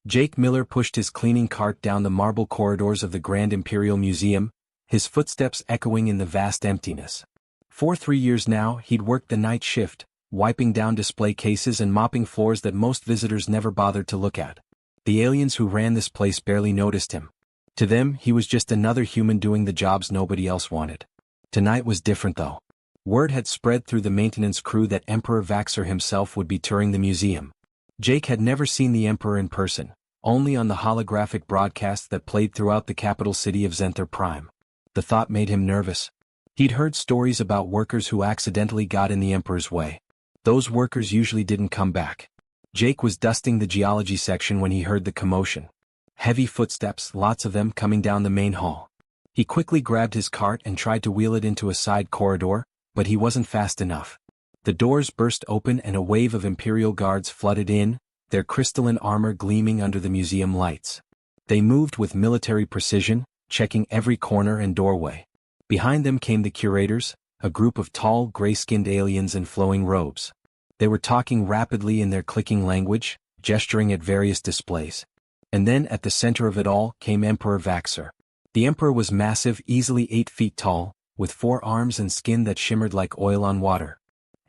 Jake Miller pushed his cleaning cart down the marble corridors of the Grand Imperial Museum, his footsteps echoing in the vast emptiness. For 3 years now, he'd worked the night shift, wiping down display cases and mopping floors that most visitors never bothered to look at. The aliens who ran this place barely noticed him. To them, he was just another human doing the jobs nobody else wanted. Tonight was different though. Word had spread through the maintenance crew that Emperor Vaxxer himself would be touring the museum. Jake had never seen the Emperor in person, only on the holographic broadcasts that played throughout the capital city of Zenther Prime. The thought made him nervous. He'd heard stories about workers who accidentally got in the Emperor's way. Those workers usually didn't come back. Jake was dusting the geology section when he heard the commotion. Heavy footsteps, lots of them coming down the main hall. He quickly grabbed his cart and tried to wheel it into a side corridor, but he wasn't fast enough. The doors burst open and a wave of Imperial guards flooded in, their crystalline armor gleaming under the museum lights. They moved with military precision, checking every corner and doorway. Behind them came the curators, a group of tall, gray-skinned aliens in flowing robes. They were talking rapidly in their clicking language, gesturing at various displays. And then at the center of it all came Emperor Vaxxer. The Emperor was massive, easily 8 feet tall, with 4 arms and skin that shimmered like oil on water.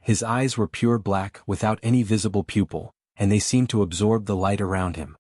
His eyes were pure black, without any visible pupil, and they seemed to absorb the light around him.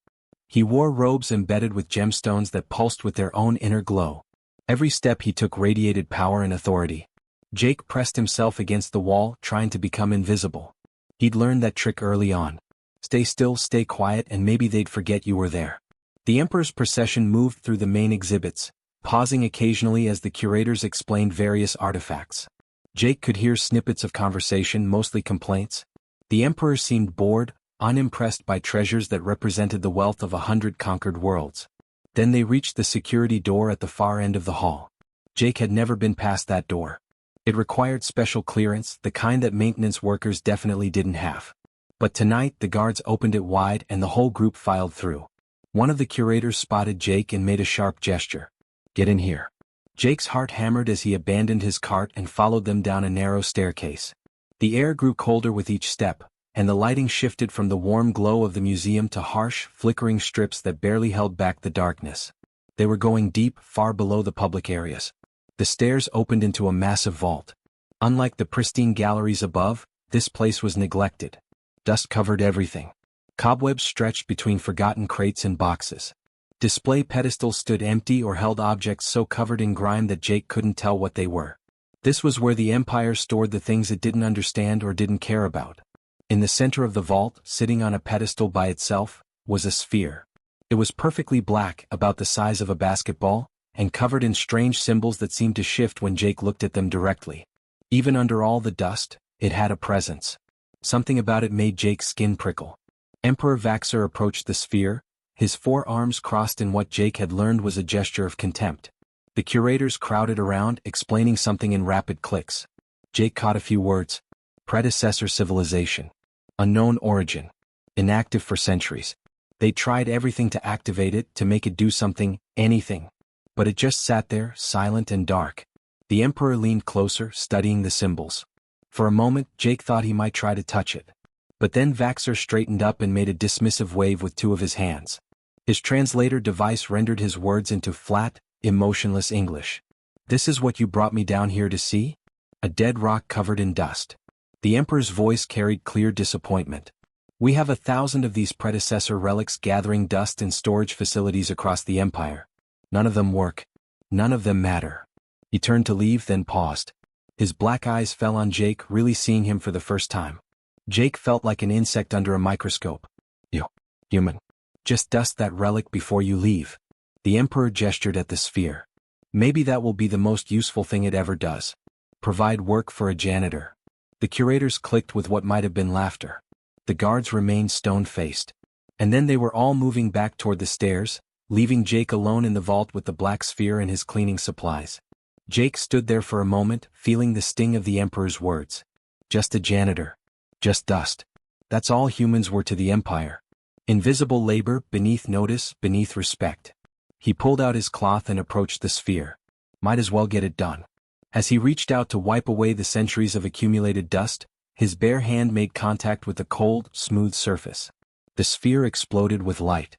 He wore robes embedded with gemstones that pulsed with their own inner glow. Every step he took radiated power and authority. Jake pressed himself against the wall, trying to become invisible. He'd learned that trick early on. Stay still, stay quiet, and maybe they'd forget you were there. The Emperor's procession moved through the main exhibits, pausing occasionally as the curators explained various artifacts. Jake could hear snippets of conversation, mostly complaints. The Emperor seemed bored, unimpressed by treasures that represented the wealth of 100 conquered worlds. Then they reached the security door at the far end of the hall. Jake had never been past that door. It required special clearance, the kind that maintenance workers definitely didn't have. But tonight the guards opened it wide and the whole group filed through. One of the curators spotted Jake and made a sharp gesture. "Get in here." Jake's heart hammered as he abandoned his cart and followed them down a narrow staircase. The air grew colder with each step, and the lighting shifted from the warm glow of the museum to harsh, flickering strips that barely held back the darkness. They were going deep, far below the public areas. The stairs opened into a massive vault. Unlike the pristine galleries above, this place was neglected. Dust covered everything. Cobwebs stretched between forgotten crates and boxes. Display pedestals stood empty or held objects so covered in grime that Jake couldn't tell what they were. This was where the Empire stored the things it didn't understand or didn't care about. In the center of the vault, sitting on a pedestal by itself, was a sphere. It was perfectly black, about the size of a basketball, and covered in strange symbols that seemed to shift when Jake looked at them directly. Even under all the dust, it had a presence. Something about it made Jake's skin prickle. Emperor Vaxxer approached the sphere, his 4 arms crossed in what Jake had learned was a gesture of contempt. The curators crowded around, explaining something in rapid clicks. Jake caught a few words. Predecessor civilization. Unknown origin. Inactive for centuries. They tried everything to activate it, to make it do something, anything. But it just sat there, silent and dark. The Emperor leaned closer, studying the symbols. For a moment, Jake thought he might try to touch it. But then Vaxxer straightened up and made a dismissive wave with 2 of his hands. His translator device rendered his words into flat, emotionless English. "This is what you brought me down here to see?" A dead rock covered in dust. The Emperor's voice carried clear disappointment. "We have 1,000 of these predecessor relics gathering dust in storage facilities across the Empire. None of them work. None of them matter." He turned to leave, then paused. His black eyes fell on Jake, really seeing him for the first time. Jake felt like an insect under a microscope. "You, human. Just dust that relic before you leave." The Emperor gestured at the sphere. "Maybe that will be the most useful thing it ever does. Provide work for a janitor." The curators clicked with what might have been laughter. The guards remained stone-faced. And then they were all moving back toward the stairs, leaving Jake alone in the vault with the black sphere and his cleaning supplies. Jake stood there for a moment, feeling the sting of the Emperor's words. Just a janitor. Just dust. That's all humans were to the Empire. Invisible labor, beneath notice, beneath respect. He pulled out his cloth and approached the sphere. Might as well get it done. As he reached out to wipe away the centuries of accumulated dust, his bare hand made contact with the cold, smooth surface. The sphere exploded with light.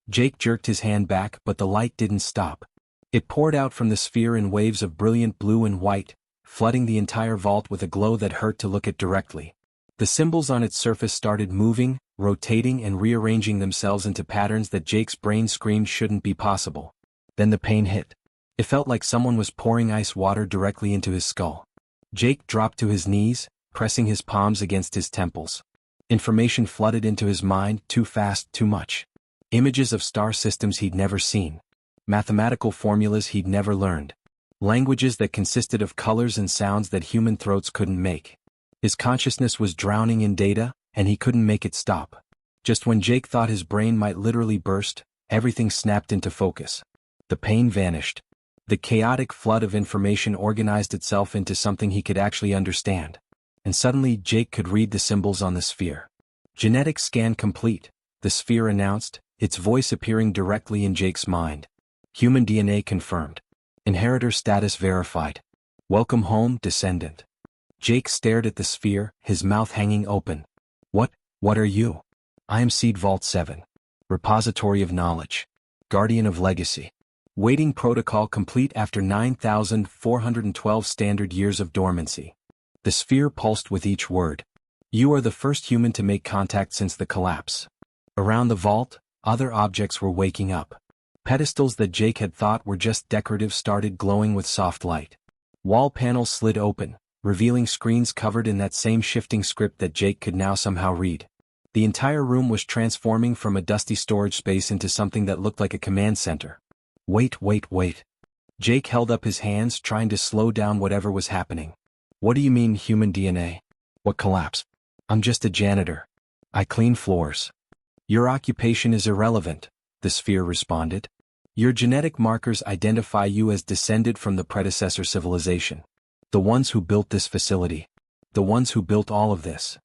Jake jerked his hand back, but the light didn't stop. It poured out from the sphere in waves of brilliant blue and white, flooding the entire vault with a glow that hurt to look at directly. The symbols on its surface started moving, rotating and rearranging themselves into patterns that Jake's brain screamed shouldn't be possible. Then the pain hit. It felt like someone was pouring ice water directly into his skull. Jake dropped to his knees, pressing his palms against his temples. Information flooded into his mind, too fast, too much. Images of star systems he'd never seen. Mathematical formulas he'd never learned. Languages that consisted of colors and sounds that human throats couldn't make. His consciousness was drowning in data, and he couldn't make it stop. Just when Jake thought his brain might literally burst, everything snapped into focus. The pain vanished. The chaotic flood of information organized itself into something he could actually understand. And suddenly Jake could read the symbols on the sphere. Genetic scan complete, the sphere announced, its voice appearing directly in Jake's mind. Human DNA confirmed. Inheritor status verified. Welcome home, descendant. Jake stared at the sphere, his mouth hanging open. What are you? I am Seed Vault 7. Repository of Knowledge. Guardian of Legacy. Waiting protocol complete after 9,412 standard years of dormancy. The sphere pulsed with each word. You are the first human to make contact since the collapse. Around the vault, other objects were waking up. Pedestals that Jake had thought were just decorative started glowing with soft light. Wall panels slid open, revealing screens covered in that same shifting script that Jake could now somehow read. The entire room was transforming from a dusty storage space into something that looked like a command center. Wait. Jake held up his hands, trying to slow down whatever was happening. What do you mean, human DNA? What collapse? I'm just a janitor. I clean floors. Your occupation is irrelevant, the sphere responded. Your genetic markers identify you as descended from the predecessor civilization. The ones who built this facility. The ones who built all of this.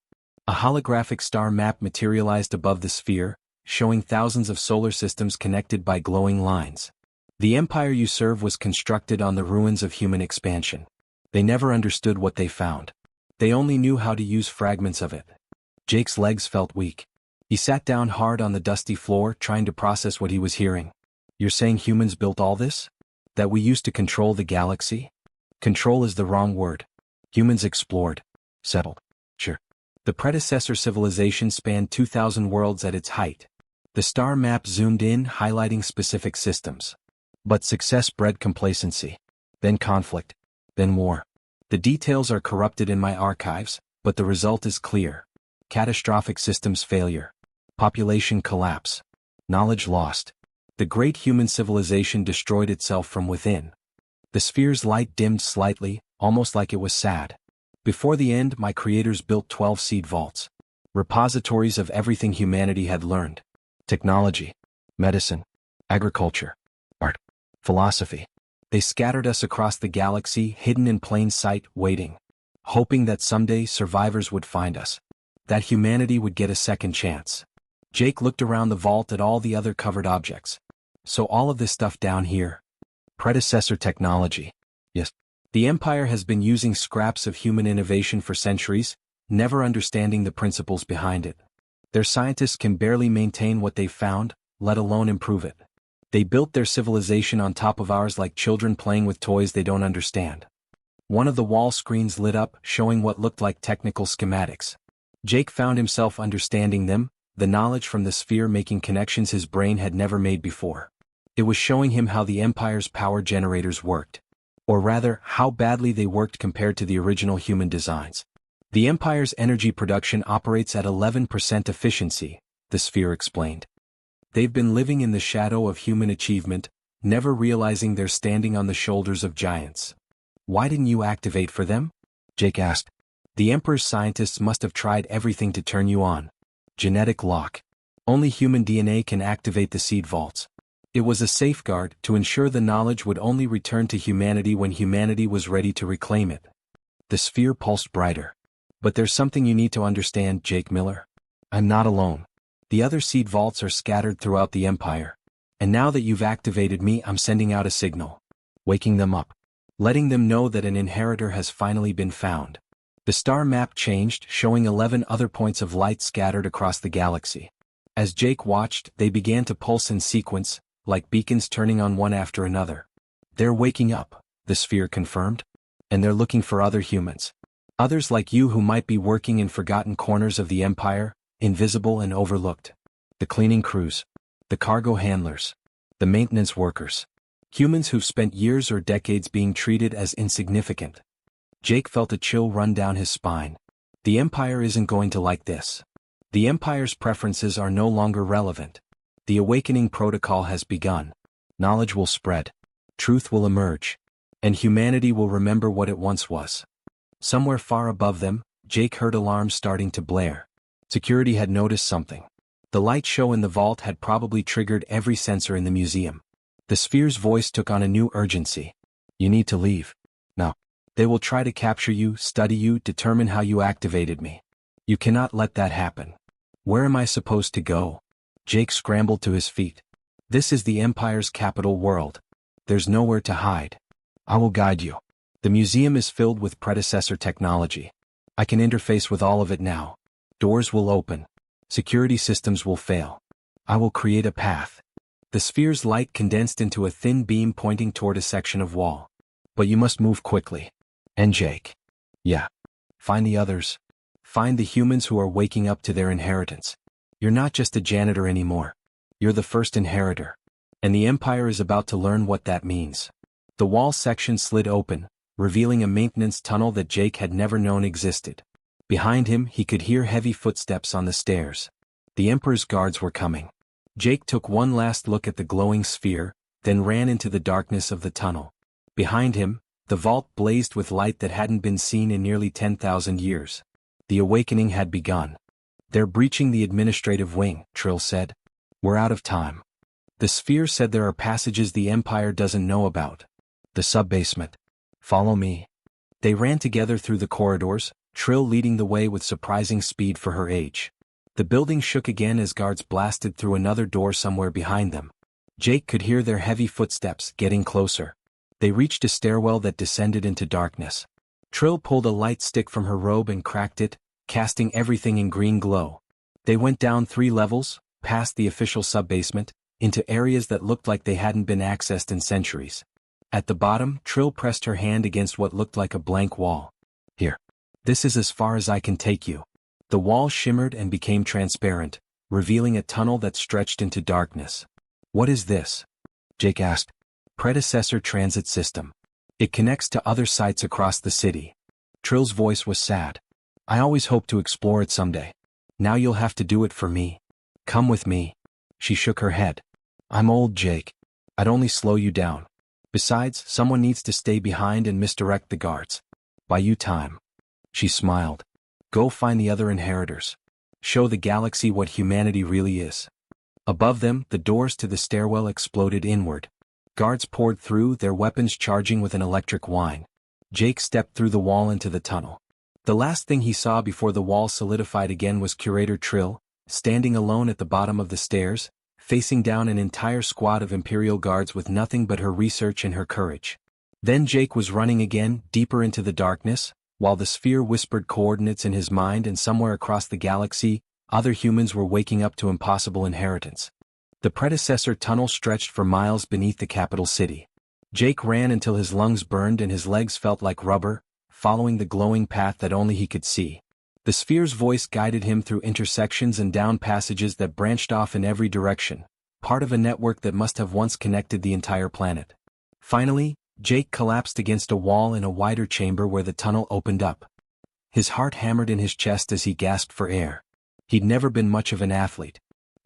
A holographic star map materialized above the sphere, showing thousands of solar systems connected by glowing lines. The empire you serve was constructed on the ruins of human expansion. They never understood what they found. They only knew how to use fragments of it. Jake's legs felt weak. He sat down hard on the dusty floor, trying to process what he was hearing. You're saying humans built all this? That we used to control the galaxy? Control is the wrong word. Humans explored. Settled. Sure. The predecessor civilization spanned 2,000 worlds at its height. The star map zoomed in, highlighting specific systems. But success bred complacency. Then conflict. Then war. The details are corrupted in my archives, but the result is clear. Catastrophic systems failure. Population collapse. Knowledge lost. The great human civilization destroyed itself from within. The sphere's light dimmed slightly, almost like it was sad. Before the end, my creators built 12 seed vaults. Repositories of everything humanity had learned. Technology. Medicine. Agriculture. Art. Philosophy. They scattered us across the galaxy, hidden in plain sight, waiting. Hoping that someday survivors would find us. That humanity would get a second chance. Jake looked around the vault at all the other covered objects. So all of this stuff down here. Predecessor technology. Yes. The Empire has been using scraps of human innovation for centuries, never understanding the principles behind it. Their scientists can barely maintain what they've found, let alone improve it. They built their civilization on top of ours like children playing with toys they don't understand. One of the wall screens lit up, showing what looked like technical schematics. Jake found himself understanding them, the knowledge from the sphere making connections his brain had never made before. It was showing him how the Empire's power generators worked. Or rather, how badly they worked compared to the original human designs. The Empire's energy production operates at 11% efficiency, the sphere explained. They've been living in the shadow of human achievement, never realizing they're standing on the shoulders of giants. Why didn't you activate for them? Jake asked. The Emperor's scientists must have tried everything to turn you on. Genetic lock. Only human DNA can activate the seed vaults. It was a safeguard to ensure the knowledge would only return to humanity when humanity was ready to reclaim it. The sphere pulsed brighter. But there's something you need to understand, Jake Miller. I'm not alone. The other seed vaults are scattered throughout the Empire. And now that you've activated me, I'm sending out a signal. Waking them up. Letting them know that an inheritor has finally been found. The star map changed, showing 11 other points of light scattered across the galaxy. As Jake watched, they began to pulse in sequence, like beacons turning on one after another. "They're waking up," the sphere confirmed. "And they're looking for other humans. Others like you who might be working in forgotten corners of the Empire, invisible and overlooked. The cleaning crews. The cargo handlers. The maintenance workers. Humans who've spent years or decades being treated as insignificant." Jake felt a chill run down his spine. The Empire isn't going to like this. The Empire's preferences are no longer relevant. The awakening protocol has begun. Knowledge will spread. Truth will emerge. And humanity will remember what it once was. Somewhere far above them, Jake heard alarms starting to blare. Security had noticed something. The light show in the vault had probably triggered every sensor in the museum. The sphere's voice took on a new urgency. "You need to leave. Now. They will try to capture you, study you, determine how you activated me. You cannot let that happen." "Where am I supposed to go?" Jake scrambled to his feet. "This is the Empire's capital world. There's nowhere to hide. I will guide you. The museum is filled with predecessor technology. I can interface with all of it now. Doors will open. Security systems will fail. I will create a path." The sphere's light condensed into a thin beam pointing toward a section of wall. "But you must move quickly." "And Jake?" "Yeah. Find the others. Find the humans who are waking up to their inheritance. You're not just a janitor anymore. You're the first inheritor. And the Empire is about to learn what that means." The wall section slid open, revealing a maintenance tunnel that Jake had never known existed. Behind him, he could hear heavy footsteps on the stairs. The Emperor's guards were coming. Jake took one last look at the glowing sphere, then ran into the darkness of the tunnel. Behind him, the vault blazed with light that hadn't been seen in nearly 10,000 years. The awakening had begun. "They're breaching the administrative wing," Trill said. "We're out of time." The sphere said there are passages the Empire doesn't know about. "The sub-basement. Follow me." They ran together through the corridors, Trill leading the way with surprising speed for her age. The building shook again as guards blasted through another door somewhere behind them. Jake could hear their heavy footsteps getting closer. They reached a stairwell that descended into darkness. Trill pulled a light stick from her robe and cracked it, casting everything in green glow. They went down 3 levels, past the official sub-basement, into areas that looked like they hadn't been accessed in centuries. At the bottom, Trill pressed her hand against what looked like a blank wall. "Here. This is as far as I can take you." The wall shimmered and became transparent, revealing a tunnel that stretched into darkness. "What is this?" Jake asked. "Predecessor transit system. It connects to other sites across the city." Trill's voice was sad. "I always hoped to explore it someday. Now you'll have to do it for me. Come with me." She shook her head. "I'm old, Jake. I'd only slow you down. Besides, someone needs to stay behind and misdirect the guards. Buy you time." She smiled. "Go find the other inheritors. Show the galaxy what humanity really is." Above them, the doors to the stairwell exploded inward. Guards poured through, their weapons charging with an electric whine. Jake stepped through the wall into the tunnel. The last thing he saw before the wall solidified again was Curator Trill, standing alone at the bottom of the stairs, facing down an entire squad of Imperial guards with nothing but her research and her courage. Then Jake was running again, deeper into the darkness, while the sphere whispered coordinates in his mind, and somewhere across the galaxy, other humans were waking up to impossible inheritance. The predecessor tunnel stretched for miles beneath the capital city. Jake ran until his lungs burned and his legs felt like rubber, following the glowing path that only he could see. The sphere's voice guided him through intersections and down passages that branched off in every direction, part of a network that must have once connected the entire planet. Finally, Jake collapsed against a wall in a wider chamber where the tunnel opened up. His heart hammered in his chest as he gasped for air. He'd never been much of an athlete.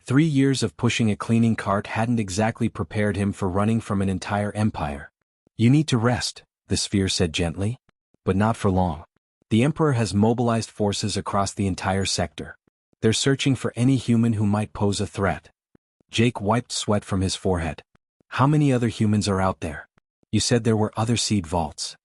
3 years of pushing a cleaning cart hadn't exactly prepared him for running from an entire empire. "You need to rest," the sphere said gently. "But not for long. The Emperor has mobilized forces across the entire sector. They're searching for any human who might pose a threat." Jake wiped sweat from his forehead. "How many other humans are out there?" "You said there were other seed vaults."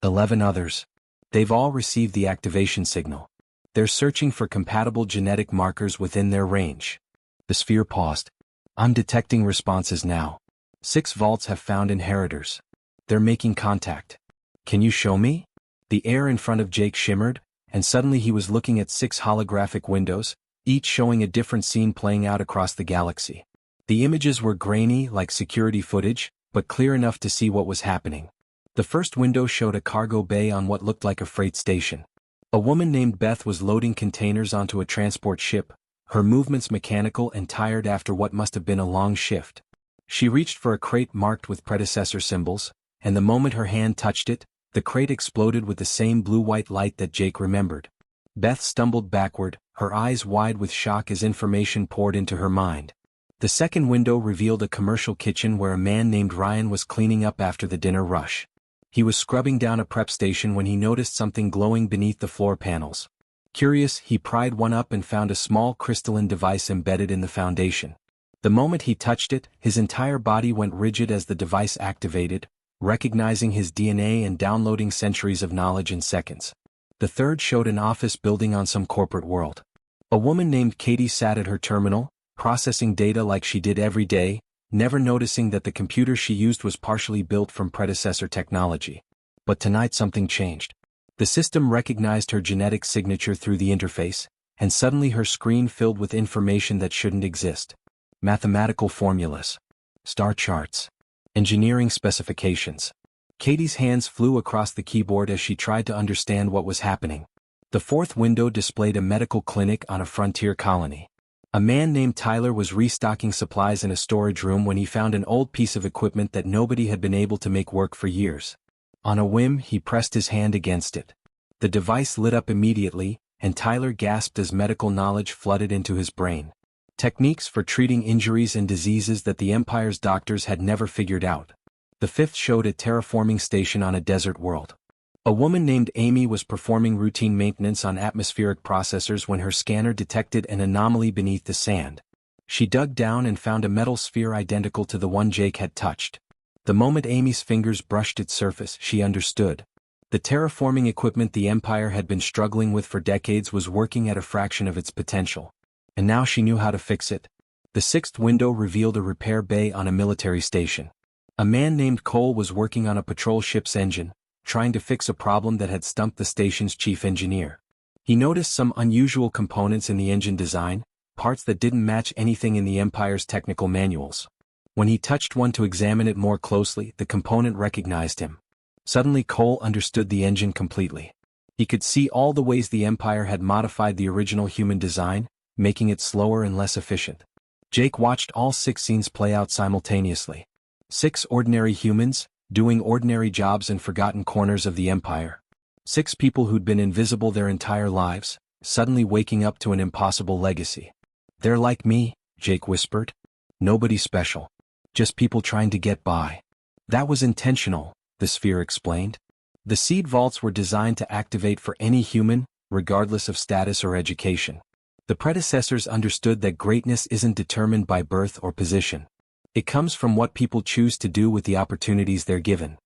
11 others. They've all received the activation signal. They're searching for compatible genetic markers within their range." The sphere paused. "I'm detecting responses now. 6 vaults have found inheritors. They're making contact. Can you show me?" The air in front of Jake shimmered, and suddenly he was looking at 6 holographic windows, each showing a different scene playing out across the galaxy. The images were grainy like security footage, but clear enough to see what was happening. The first window showed a cargo bay on what looked like a freight station. A woman named Beth was loading containers onto a transport ship, her movements mechanical and tired after what must have been a long shift. She reached for a crate marked with predecessor symbols, and the moment her hand touched it, the crate exploded with the same blue-white light that Jake remembered. Beth stumbled backward, her eyes wide with shock as information poured into her mind. The second window revealed a commercial kitchen where a man named Ryan was cleaning up after the dinner rush. He was scrubbing down a prep station when he noticed something glowing beneath the floor panels. Curious, he pried one up and found a small crystalline device embedded in the foundation. The moment he touched it, his entire body went rigid as the device activated, recognizing his DNA and downloading centuries of knowledge in seconds. The third showed an office building on some corporate world. A woman named Katie sat at her terminal, processing data like she did every day, never noticing that the computer she used was partially built from predecessor technology. But tonight something changed. The system recognized her genetic signature through the interface, and suddenly her screen filled with information that shouldn't exist. Mathematical formulas, star charts, engineering specifications. Katie's hands flew across the keyboard as she tried to understand what was happening. The fourth window displayed a medical clinic on a frontier colony. A man named Tyler was restocking supplies in a storage room when he found an old piece of equipment that nobody had been able to make work for years. On a whim, he pressed his hand against it. The device lit up immediately, and Tyler gasped as medical knowledge flooded into his brain. Techniques for treating injuries and diseases that the Empire's doctors had never figured out. The fifth showed a terraforming station on a desert world. A woman named Amy was performing routine maintenance on atmospheric processors when her scanner detected an anomaly beneath the sand. She dug down and found a metal sphere identical to the one Jake had touched. The moment Amy's fingers brushed its surface, she understood. The terraforming equipment the Empire had been struggling with for decades was working at a fraction of its potential. And now she knew how to fix it. The sixth window revealed a repair bay on a military station. A man named Cole was working on a patrol ship's engine, trying to fix a problem that had stumped the station's chief engineer. He noticed some unusual components in the engine design, parts that didn't match anything in the Empire's technical manuals. When he touched one to examine it more closely, the component recognized him. Suddenly Cole understood the engine completely. He could see all the ways the Empire had modified the original human design, making it slower and less efficient. Jake watched all 6 scenes play out simultaneously. 6 ordinary humans, doing ordinary jobs in forgotten corners of the Empire. 6 people who'd been invisible their entire lives, suddenly waking up to an impossible legacy. "They're like me," Jake whispered. "Nobody special. Just people trying to get by." "That was intentional," the sphere explained. The seed vaults were designed to activate for any human, regardless of status or education. The predecessors understood that greatness isn't determined by birth or position. It comes from what people choose to do with the opportunities they're given.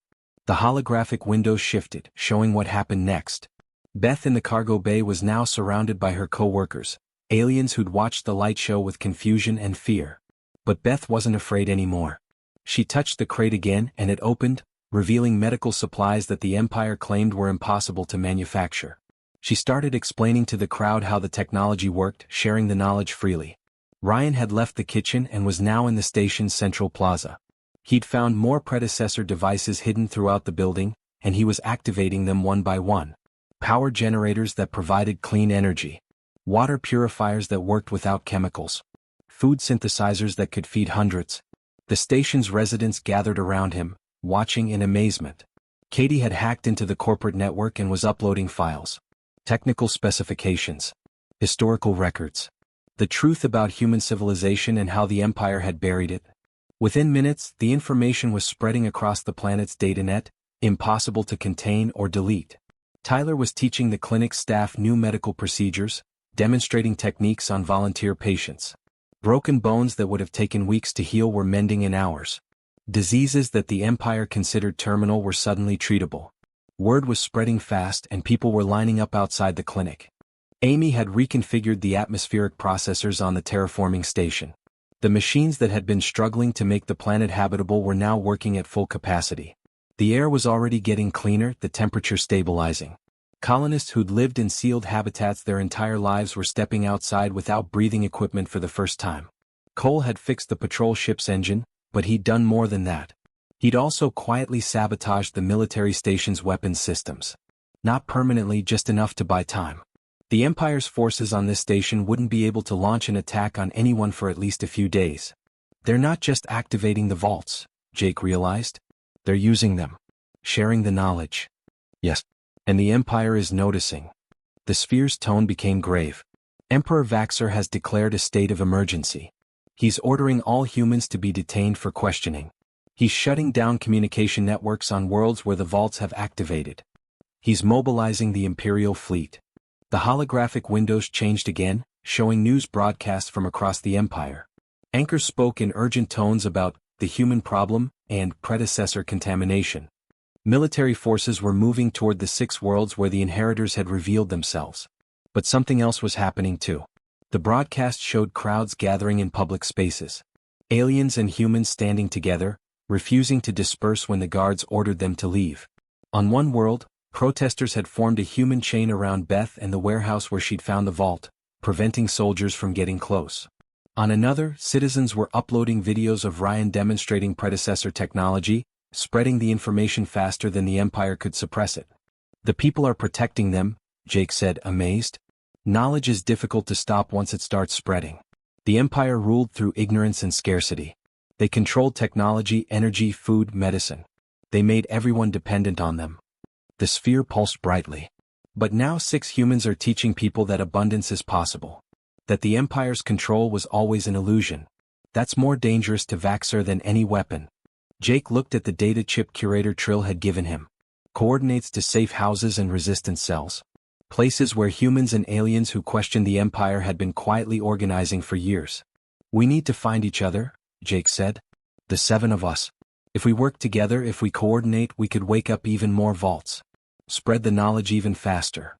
The holographic windows shifted, showing what happened next. Beth in the cargo bay was now surrounded by her co-workers, aliens who'd watched the light show with confusion and fear. But Beth wasn't afraid anymore. She touched the crate again and it opened, revealing medical supplies that the Empire claimed were impossible to manufacture. She started explaining to the crowd how the technology worked, sharing the knowledge freely. Ryan had left the kitchen and was now in the station's central plaza. He'd found more predecessor devices hidden throughout the building, and he was activating them one by one. Power generators that provided clean energy. Water purifiers that worked without chemicals. Food synthesizers that could feed hundreds. The station's residents gathered around him, watching in amazement. Katie had hacked into the corporate network and was uploading files. Technical specifications. Historical records. The truth about human civilization and how the Empire had buried it. Within minutes, the information was spreading across the planet's datanet, impossible to contain or delete. Tyler was teaching the clinic's staff new medical procedures, demonstrating techniques on volunteer patients. Broken bones that would have taken weeks to heal were mending in hours. Diseases that the Empire considered terminal were suddenly treatable. Word was spreading fast and people were lining up outside the clinic. Amy had reconfigured the atmospheric processors on the terraforming station. The machines that had been struggling to make the planet habitable were now working at full capacity. The air was already getting cleaner, the temperature stabilizing. Colonists who'd lived in sealed habitats their entire lives were stepping outside without breathing equipment for the first time. Cole had fixed the patrol ship's engine, but he'd done more than that. He'd also quietly sabotaged the military station's weapons systems. Not permanently, just enough to buy time. The Empire's forces on this station wouldn't be able to launch an attack on anyone for at least a few days. They're not just activating the vaults, Jake realized. They're using them. Sharing the knowledge. Yes. And the Empire is noticing. The sphere's tone became grave. Emperor Vaxxer has declared a state of emergency. He's ordering all humans to be detained for questioning. He's shutting down communication networks on worlds where the vaults have activated. He's mobilizing the Imperial fleet. The holographic windows changed again, showing news broadcasts from across the Empire. Anchors spoke in urgent tones about the human problem and predecessor contamination. Military forces were moving toward the 6 worlds where the inheritors had revealed themselves. But something else was happening too. The broadcast showed crowds gathering in public spaces. Aliens and humans standing together, refusing to disperse when the guards ordered them to leave. On one world, protesters had formed a human chain around Beth and the warehouse where she'd found the vault, preventing soldiers from getting close. On another, citizens were uploading videos of Ryan demonstrating predecessor technology, spreading the information faster than the Empire could suppress it. The people are protecting them, Jake said, amazed. Knowledge is difficult to stop once it starts spreading. The Empire ruled through ignorance and scarcity. They controlled technology, energy, food, medicine. They made everyone dependent on them. The sphere pulsed brightly. But now 6 humans are teaching people that abundance is possible. That the Empire's control was always an illusion. That's more dangerous to Vaxxer than any weapon. Jake looked at the data chip Curator Trill had given him. Coordinates to safe houses and resistance cells. Places where humans and aliens who questioned the Empire had been quietly organizing for years. We need to find each other, Jake said. The 7 of us. If we work together, if we coordinate, we could wake up even more vaults. Spread the knowledge even faster.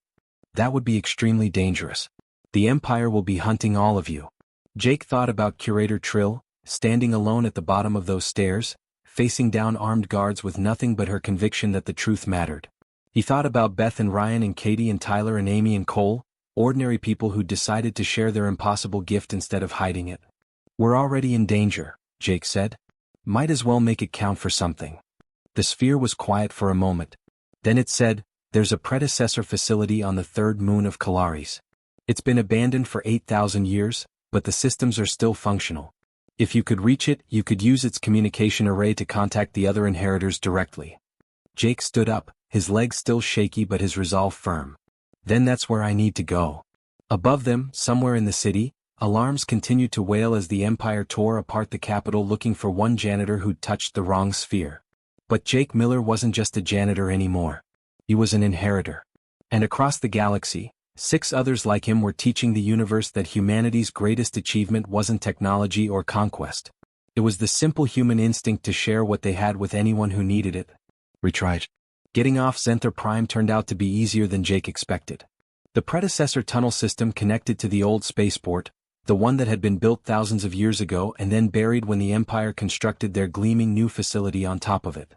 That would be extremely dangerous. The Empire will be hunting all of you. Jake thought about Curator Trill, standing alone at the bottom of those stairs, facing down armed guards with nothing but her conviction that the truth mattered. He thought about Beth and Ryan and Katie and Tyler and Amy and Cole, ordinary people who decided to share their impossible gift instead of hiding it. We're already in danger, Jake said. Might as well make it count for something. The sphere was quiet for a moment. Then it said, there's a predecessor facility on the 3rd moon of Kalaris. It's been abandoned for 8,000 years, but the systems are still functional. If you could reach it, you could use its communication array to contact the other inheritors directly. Jake stood up, his legs still shaky but his resolve firm. Then that's where I need to go. Above them, somewhere in the city, alarms continued to wail as the Empire tore apart the capital looking for one janitor who'd touched the wrong sphere. But Jake Miller wasn't just a janitor anymore. He was an inheritor. And across the galaxy, 6 others like him were teaching the universe that humanity's greatest achievement wasn't technology or conquest. It was the simple human instinct to share what they had with anyone who needed it. Retried. Getting off Zenther Prime turned out to be easier than Jake expected. The predecessor tunnel system connected to the old spaceport, the one that had been built thousands of years ago and then buried when the Empire constructed their gleaming new facility on top of it.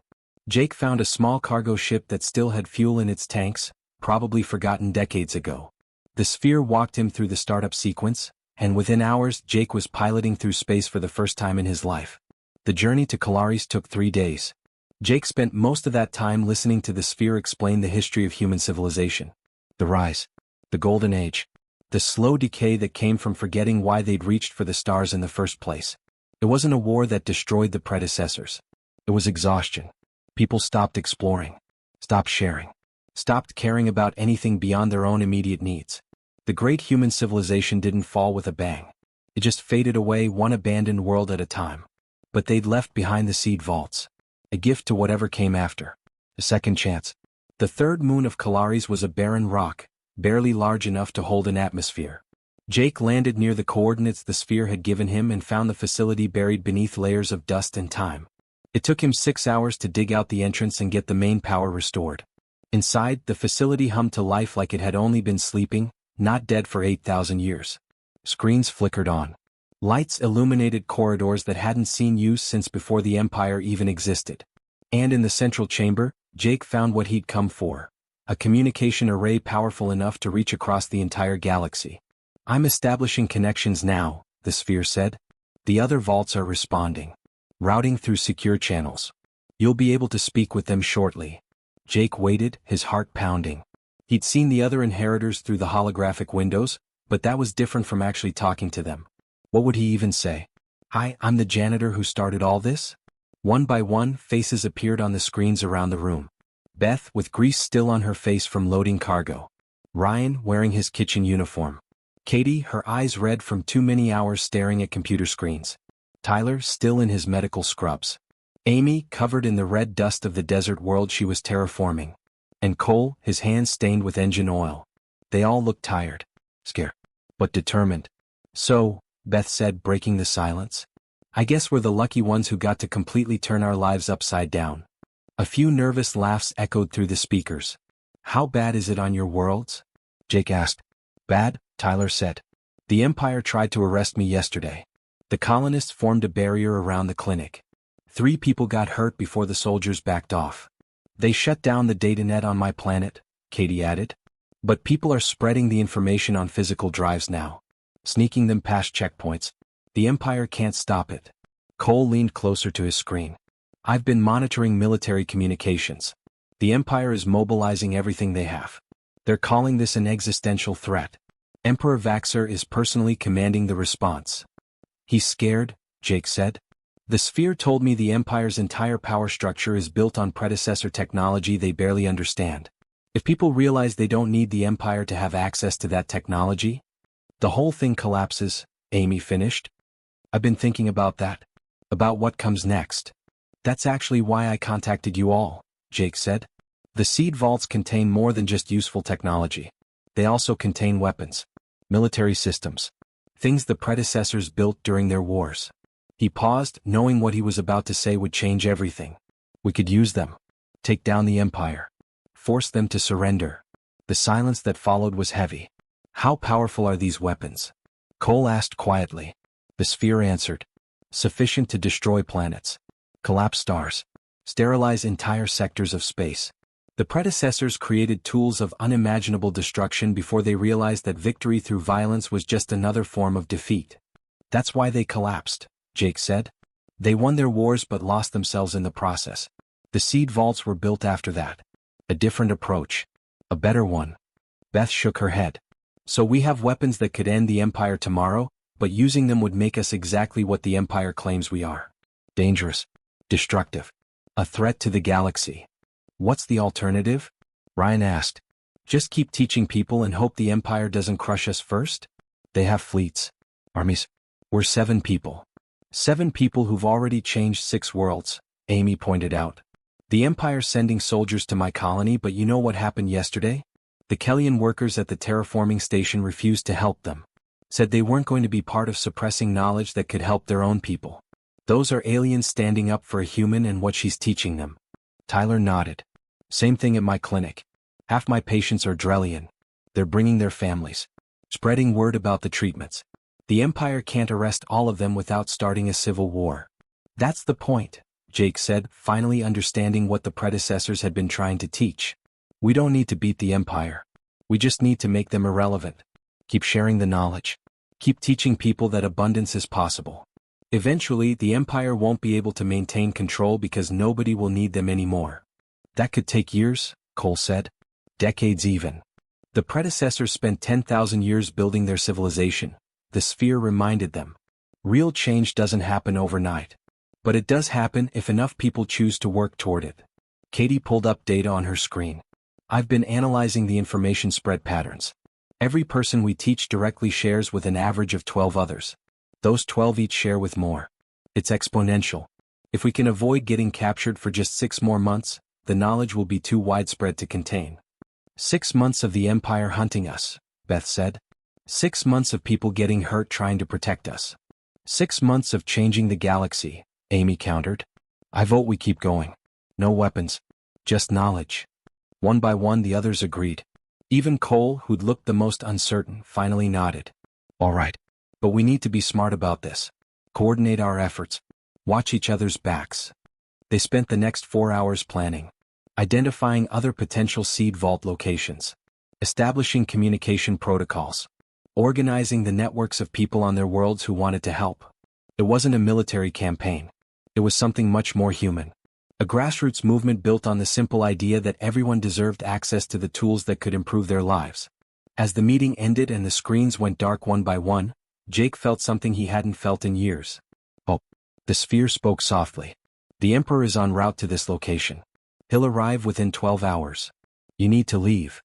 Jake found a small cargo ship that still had fuel in its tanks, probably forgotten decades ago. The sphere walked him through the startup sequence, and within hours Jake was piloting through space for the first time in his life. The journey to Kalaris took 3 days. Jake spent most of that time listening to the sphere explain the history of human civilization. The rise. The golden age. The slow decay that came from forgetting why they'd reached for the stars in the first place. It wasn't a war that destroyed the predecessors. It was exhaustion. People stopped exploring. Stopped sharing. Stopped caring about anything beyond their own immediate needs. The great human civilization didn't fall with a bang. It just faded away one abandoned world at a time. But they'd left behind the seed vaults. A gift to whatever came after. A second chance. The 3rd moon of Kalaris was a barren rock, barely large enough to hold an atmosphere. Jake landed near the coordinates the sphere had given him and found the facility buried beneath layers of dust and time. It took him 6 hours to dig out the entrance and get the main power restored. Inside, the facility hummed to life like it had only been sleeping, not dead for 8,000 years. Screens flickered on. Lights illuminated corridors that hadn't seen use since before the Empire even existed. And in the central chamber, Jake found what he'd come for. A communication array powerful enough to reach across the entire galaxy. I'm establishing connections now, the sphere said. The other vaults are responding. Routing through secure channels. You'll be able to speak with them shortly. Jake waited, his heart pounding. He'd seen the other inheritors through the holographic windows, but that was different from actually talking to them. What would he even say? Hi, I'm the janitor who started all this? One by one, faces appeared on the screens around the room. Beth, with grease still on her face from loading cargo. Ryan, wearing his kitchen uniform. Katie, her eyes red from too many hours staring at computer screens. Tyler, still in his medical scrubs. Amy, covered in the red dust of the desert world she was terraforming. And Cole, his hands stained with engine oil. They all looked tired, scared, but determined. So, Beth said, breaking the silence, I guess we're the lucky ones who got to completely turn our lives upside down. A few nervous laughs echoed through the speakers. How bad is it on your worlds? Jake asked. Bad, Tyler said. The Empire tried to arrest me yesterday. The colonists formed a barrier around the clinic. 3 people got hurt before the soldiers backed off. They shut down the datanet on my planet, Katie added. But people are spreading the information on physical drives now. Sneaking them past checkpoints. The Empire can't stop it. Cole leaned closer to his screen. I've been monitoring military communications. The Empire is mobilizing everything they have. They're calling this an existential threat. Emperor Vaxer is personally commanding the response. He's scared, Jake said. The sphere told me the Empire's entire power structure is built on predecessor technology they barely understand. If people realize they don't need the Empire to have access to that technology, the whole thing collapses, Amy finished. I've been thinking about that. About what comes next. That's actually why I contacted you all, Jake said. The seed vaults contain more than just useful technology. They also contain weapons, military systems, things the predecessors built during their wars. He paused, knowing what he was about to say would change everything. We could use them. Take down the Empire. Force them to surrender. The silence that followed was heavy. How powerful are these weapons? Cole asked quietly. The sphere answered. Sufficient to destroy planets. Collapse stars. Sterilize entire sectors of space. The predecessors created tools of unimaginable destruction before they realized that victory through violence was just another form of defeat. That's why they collapsed, Jake said. They won their wars but lost themselves in the process. The seed vaults were built after that. A different approach. A better one. Beth shook her head. So we have weapons that could end the Empire tomorrow, but using them would make us exactly what the Empire claims we are. Dangerous. Destructive. A threat to the galaxy. What's the alternative? Ryan asked. Just keep teaching people and hope the Empire doesn't crush us first? They have fleets. Armies. We're 7 people. 7 people who've already changed 6 worlds, Amy pointed out. The Empire's sending soldiers to my colony, but you know what happened yesterday? The Kellian workers at the terraforming station refused to help them. Said they weren't going to be part of suppressing knowledge that could help their own people. Those are aliens standing up for a human and what she's teaching them. Tyler nodded. Same thing at my clinic. Half my patients are Drellian. They're bringing their families. Spreading word about the treatments. The Empire can't arrest all of them without starting a civil war. That's the point, Jake said, finally understanding what the predecessors had been trying to teach. We don't need to beat the Empire. We just need to make them irrelevant. Keep sharing the knowledge. Keep teaching people that abundance is possible. Eventually, the Empire won't be able to maintain control because nobody will need them anymore. That could take years, Cole said. Decades even. The predecessors spent 10,000 years building their civilization, the sphere reminded them. Real change doesn't happen overnight. But it does happen if enough people choose to work toward it. Katie pulled up data on her screen. I've been analyzing the information spread patterns. Every person we teach directly shares with an average of 12 others. Those 12 each share with more. It's exponential. If we can avoid getting captured for just 6 more months, the knowledge will be too widespread to contain. 6 months of the Empire hunting us, Beth said. 6 months of people getting hurt trying to protect us. 6 months of changing the galaxy, Amy countered. I vote we keep going. No weapons. Just knowledge. One by one the others agreed. Even Cole, who'd looked the most uncertain, finally nodded. All right. But we need to be smart about this. Coordinate our efforts. Watch each other's backs. They spent the next 4 hours planning. identifying other potential seed vault locations, establishing communication protocols, organizing the networks of people on their worlds who wanted to help. It wasn't a military campaign. It was something much more human. A grassroots movement built on the simple idea that everyone deserved access to the tools that could improve their lives. As the meeting ended and the screens went dark one by one, Jake felt something he hadn't felt in years. Oh. The sphere spoke softly. The Emperor is en route to this location. He'll arrive within 12 hours. You need to leave.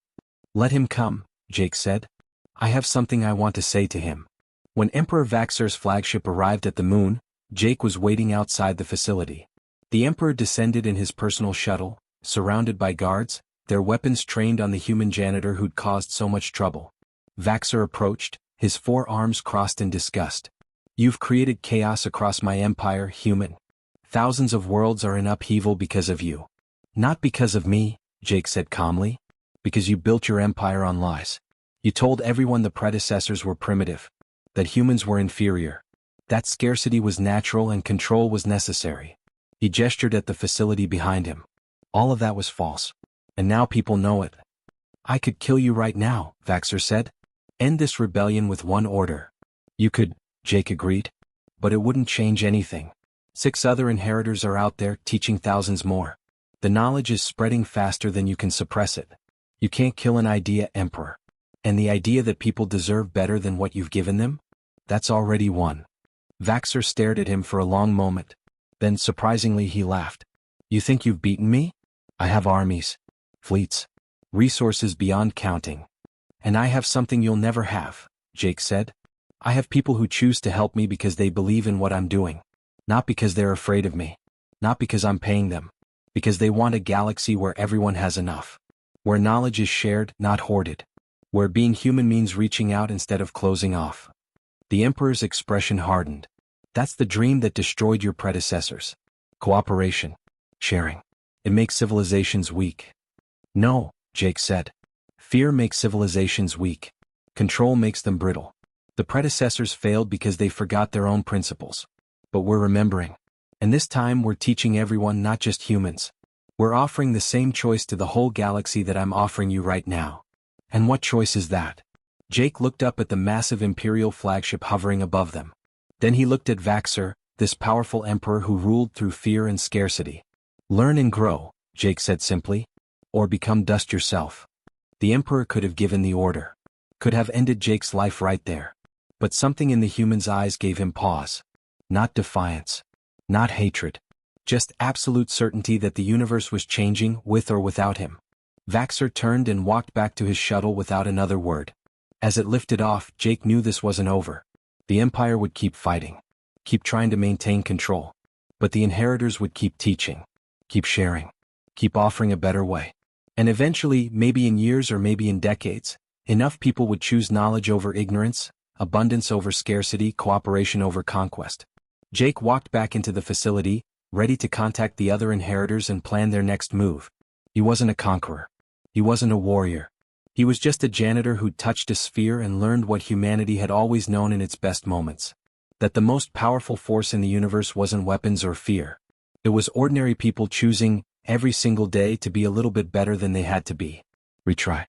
Let him come, Jake said. I have something I want to say to him. When Emperor Vaxor's flagship arrived at the moon, Jake was waiting outside the facility. The Emperor descended in his personal shuttle, surrounded by guards, their weapons trained on the human janitor who'd caused so much trouble. Vaxor approached, his forearms crossed in disgust. You've created chaos across my empire, human. Thousands of worlds are in upheaval because of you. Not because of me, Jake said calmly. Because you built your empire on lies. You told everyone the predecessors were primitive. That humans were inferior. That scarcity was natural and control was necessary. He gestured at the facility behind him. All of that was false. And now people know it. I could kill you right now, Vaxor said. End this rebellion with one order. You could, Jake agreed. But it wouldn't change anything. 6 other inheritors are out there teaching thousands more. The knowledge is spreading faster than you can suppress it. You can't kill an idea, Emperor. And the idea that people deserve better than what you've given them? That's already won. Vaxor stared at him for a long moment. Then surprisingly he laughed. You think you've beaten me? I have armies, fleets, resources beyond counting. And I have something you'll never have, Jake said. I have people who choose to help me because they believe in what I'm doing. Not because they're afraid of me. Not because I'm paying them. Because they want a galaxy where everyone has enough. Where knowledge is shared, not hoarded. Where being human means reaching out instead of closing off. The Emperor's expression hardened. That's the dream that destroyed your predecessors. Cooperation. Sharing. It makes civilizations weak. No, Jake said. Fear makes civilizations weak. Control makes them brittle. The predecessors failed because they forgot their own principles. But we're remembering. And this time we're teaching everyone, not just humans. We're offering the same choice to the whole galaxy that I'm offering you right now. And what choice is that? Jake looked up at the massive Imperial flagship hovering above them. Then he looked at Vaxor, this powerful emperor who ruled through fear and scarcity. Learn and grow, Jake said simply. Or become dust yourself. The Emperor could have given the order. Could have ended Jake's life right there. But something in the human's eyes gave him pause. Not defiance. Not hatred. Just absolute certainty that the universe was changing with or without him. Vaxor turned and walked back to his shuttle without another word. As it lifted off, Jake knew this wasn't over. The Empire would keep fighting. Keep trying to maintain control. But the inheritors would keep teaching. Keep sharing. Keep offering a better way. And eventually, maybe in years or maybe in decades, enough people would choose knowledge over ignorance, abundance over scarcity, cooperation over conquest. Jake walked back into the facility, ready to contact the other inheritors and plan their next move. He wasn't a conqueror. He wasn't a warrior. He was just a janitor who'd touched a sphere and learned what humanity had always known in its best moments. That the most powerful force in the universe wasn't weapons or fear. It was ordinary people choosing, every single day, to be a little bit better than they had to be. Retry.